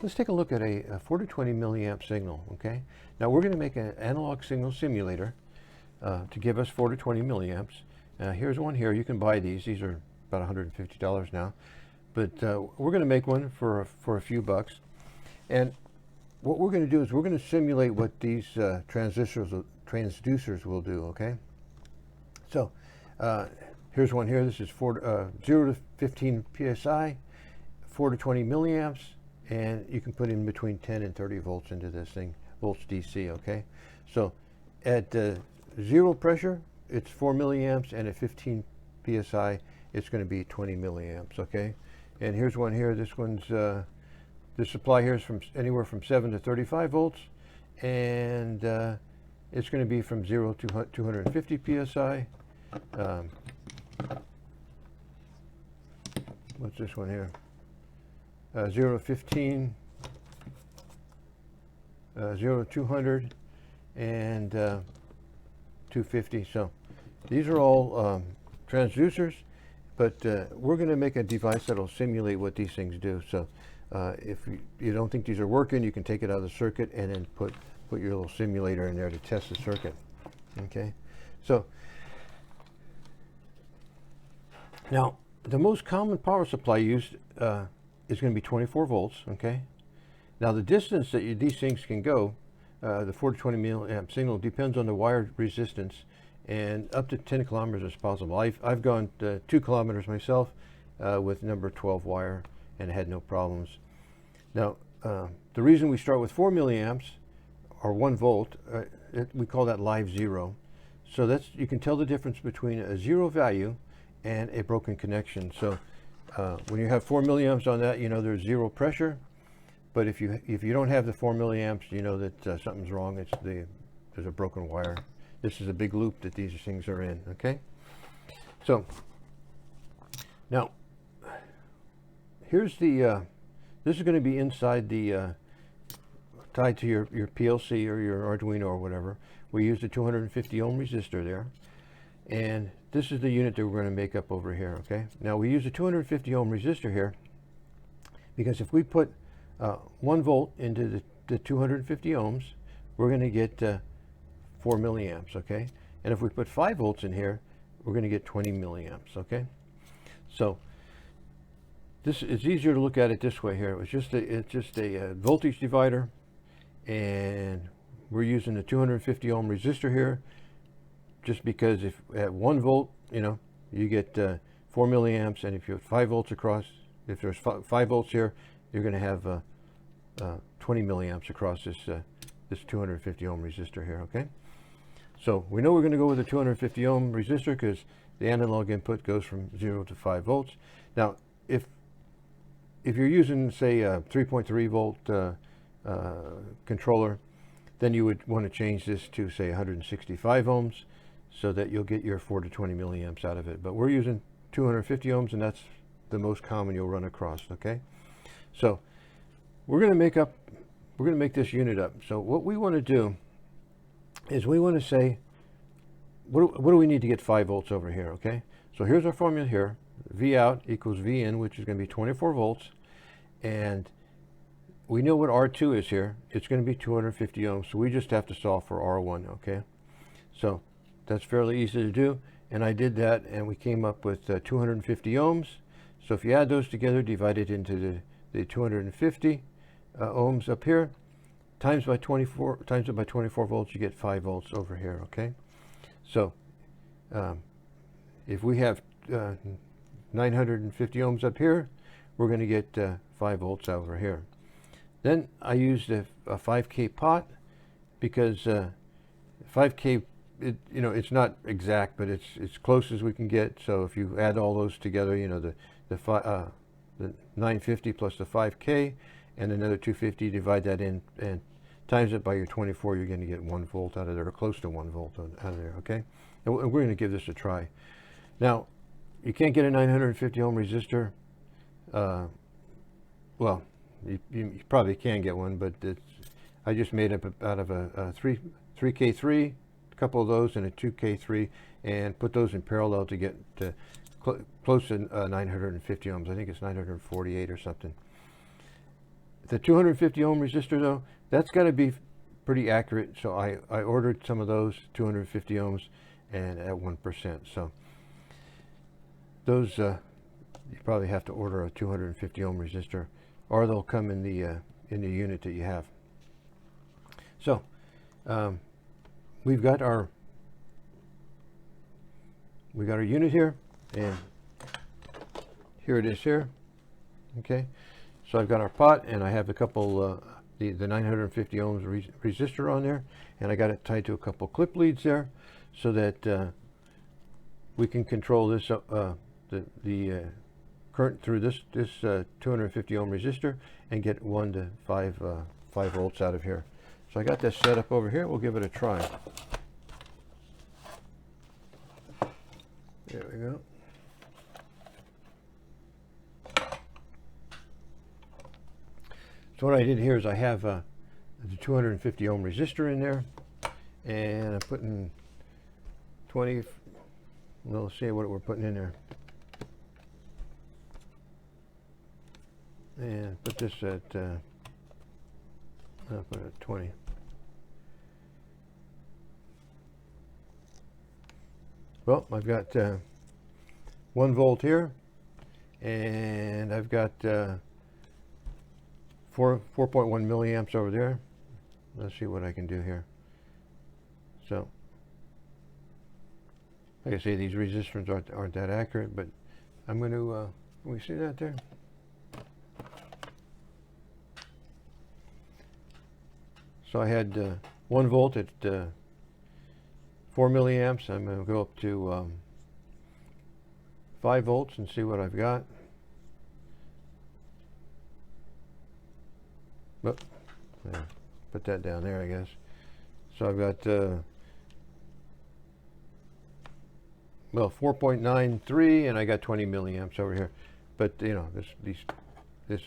Let's take a look at a 4 to 20 milliamp signal, okay? Now we're going to make an analog signal simulator to give us 4 to 20 milliamps. Here's one here. You can buy these. These are about $150 now. But we're going to make one for a few bucks. And what we're going to do is we're going to simulate what these transducers will do, okay? So here's one here. This is 0 to 15 psi, 4 to 20 milliamps. And you can put in between 10 and 30 volts into this thing, volts DC, okay? So at zero pressure, it's 4 milliamps, and at 15 psi, it's going to be 20 milliamps, okay? And here's one here. This one's, the supply here is from anywhere from 7 to 35 volts, and it's going to be from 0 to 250 psi. What's this one here? 0 to 15, 0 to 200, and 250. So these are all transducers, but we're going to make a device that will simulate what these things do. So if you don't think these are working, you can take it out of the circuit and then put your little simulator in there to test the circuit. Okay, so now the most common power supply used is going to be 24 volts, okay? Now the distance that these things can go, the 4 to 20 milliamp signal, depends on the wire resistance, and up to 10 kilometers is possible. I've gone 2 kilometers myself with number 12 wire and had no problems. Now the reason we start with 4 milliamps or 1 volt, we call that live zero. So that's, you can tell the difference between a zero value and a broken connection. So when you have 4 milliamps on that, you know there's zero pressure. But if you don't have the 4 milliamps, you know that something's wrong. There's a broken wire. This is a big loop that these things are in. Okay. So now here's the. This is going to be inside the tied to your PLC or your Arduino or whatever. We use the 250 ohm resistor there, and this is the unit that we're going to make up over here, okay? Now we use a 250 ohm resistor here because if we put 1 volt into the 250 ohms, we're going to get 4 milliamps, okay? And if we put 5 volts in here, we're going to get 20 milliamps, okay? So this, it's easier to look at it this way here. It's just a voltage divider, and we're using the 250 ohm resistor here, just because if at 1 volt, you know, you get 4 milliamps, and if you have 5 volts across, if there's 5 volts here, you're going to have 20 milliamps across this 250 ohm resistor here, okay? So we know we're going to go with a 250 ohm resistor because the analog input goes from 0 to 5 volts. Now, if you're using, say, a 3.3 volt controller, then you would want to change this to, say, 165 ohms, so that you'll get your 4 to 20 milliamps out of it. But we're using 250 ohms, and that's the most common you'll run across, okay? So we're going to make this unit up. So what we want to do is we want to say, what do we need to get 5 volts over here, okay? So here's our formula here. V out equals V in, which is going to be 24 volts. And we know what R2 is here. It's going to be 250 ohms. So we just have to solve for R1, okay? So that's fairly easy to do, and I did that, and we came up with 250 ohms. So if you add those together, divide it into the 250 ohms up here, times it by 24 volts, you get 5 volts over here, okay? So if we have 950 ohms up here, we're going to get 5 volts over here. Then I used a 5K pot because 5K, it's not exact, but it's close as we can get. So if you add all those together, you know, the 950 plus the 5K and another 250, divide that in and times it by your 24, you're going to get 1 volt out of there, or close to 1 volt out of there, okay? And we're going to give this a try. Now, you can't get a 950 ohm resistor. Well, you probably can get one, but I just made up out of a 3K3, a couple of those, and a 2K3, and put those in parallel to close to 950 ohms. I think it's 948 or something. The 250 ohm resistor though, that's got to be pretty accurate. So I ordered some of those 250 ohms and at 1%. So those you probably have to order a 250 ohm resistor, or they'll come in the unit that you have. So we've got our unit here, and here it is here. Okay, so I've got our pot, and I have a couple the 950 ohms resistor on there, and I got it tied to a couple clip leads there, so that we can control this the current through this 250 ohm resistor and get 1 to 5 volts out of here. So I got this set up over here. We'll give it a try. There we go. So what I did here is I have the 250 ohm resistor in there, and I'm putting 20. Well, let's see what we're putting in there. And put this at, I'll put it at 20. Well, I've got 1 volt here, and I've got 4.1 milliamps over there. Let's see what I can do here. So, like I say, these resistors aren't that accurate, but I'm going to, can we see that there? So I had 1 volt at 4 milliamps. I'm going to go up to 5 volts and see what I've got. Oh, yeah, put that down there, I guess. So I've got well, 4.93, and I got 20 milliamps over here. But you know, this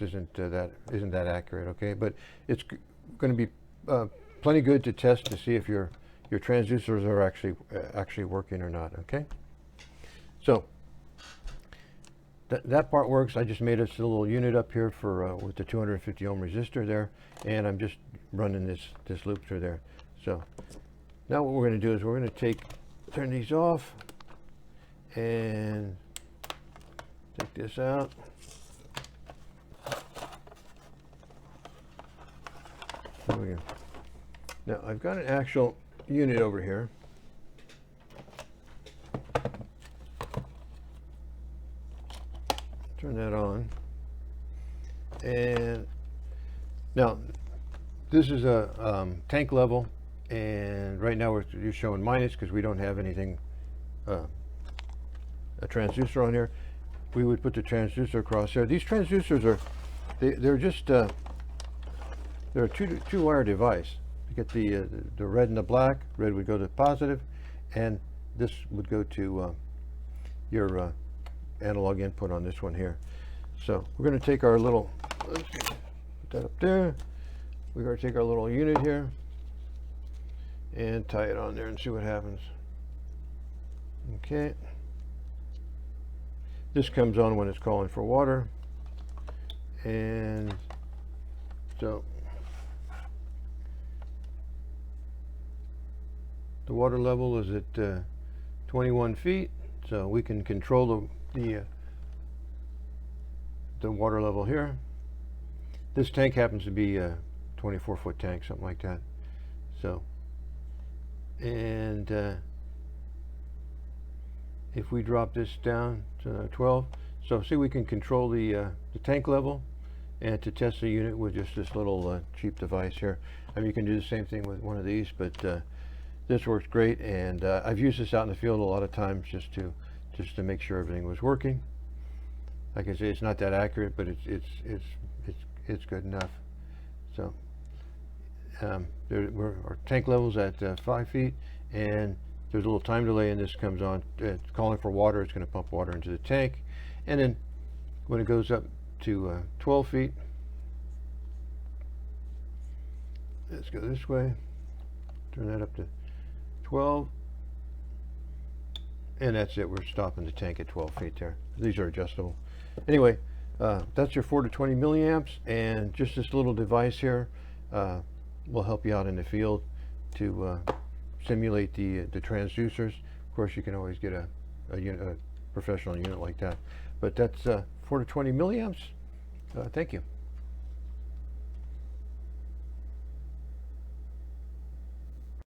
isn't that accurate, okay? But it's going to be plenty good to test to see if your transducers are actually working or not, okay? So that part works. I just made us a little unit up here for with the 250 ohm resistor there, and I'm just running this loop through there. So now what we're going to do is we're going to turn these off and take this out. There we go. Now I've got an actual unit over here. Turn that on. And now this is a tank level, and right now you're showing minus because we don't have anything, a transducer on here. We would put the transducer across there. These transducers are, they're just, they're a two-wire device. You get the red and the black. Red would go to positive, and this would go to your analog input on this one here. So we're going to take our little, let's see, put that up there. We're going to take our little unit here and tie it on there and see what happens. Okay. This comes on when it's calling for water, and so the water level is at 21 feet, so we can control the water level here. This tank happens to be a 24-foot tank, something like that. So, and if we drop this down to 12, so see, we can control the tank level, and to test the unit with just this little cheap device here. I mean, you can do the same thing with one of these, but this works great, and I've used this out in the field a lot of times just to make sure everything was working. Like I say, it's not that accurate, but it's good enough. So our tank level's at 5 feet, and there's a little time delay, and this comes on. It's calling for water. It's going to pump water into the tank, and then when it goes up to 12 feet, let's go this way. Turn that up to 12, And that's it. We're stopping the tank at 12 feet there. These are adjustable. Anyway, that's your 4 to 20 milliamps, and just this little device here will help you out in the field to simulate the transducers. Of course, you can always get a professional unit like that. But that's 4 to 20 milliamps. Thank you.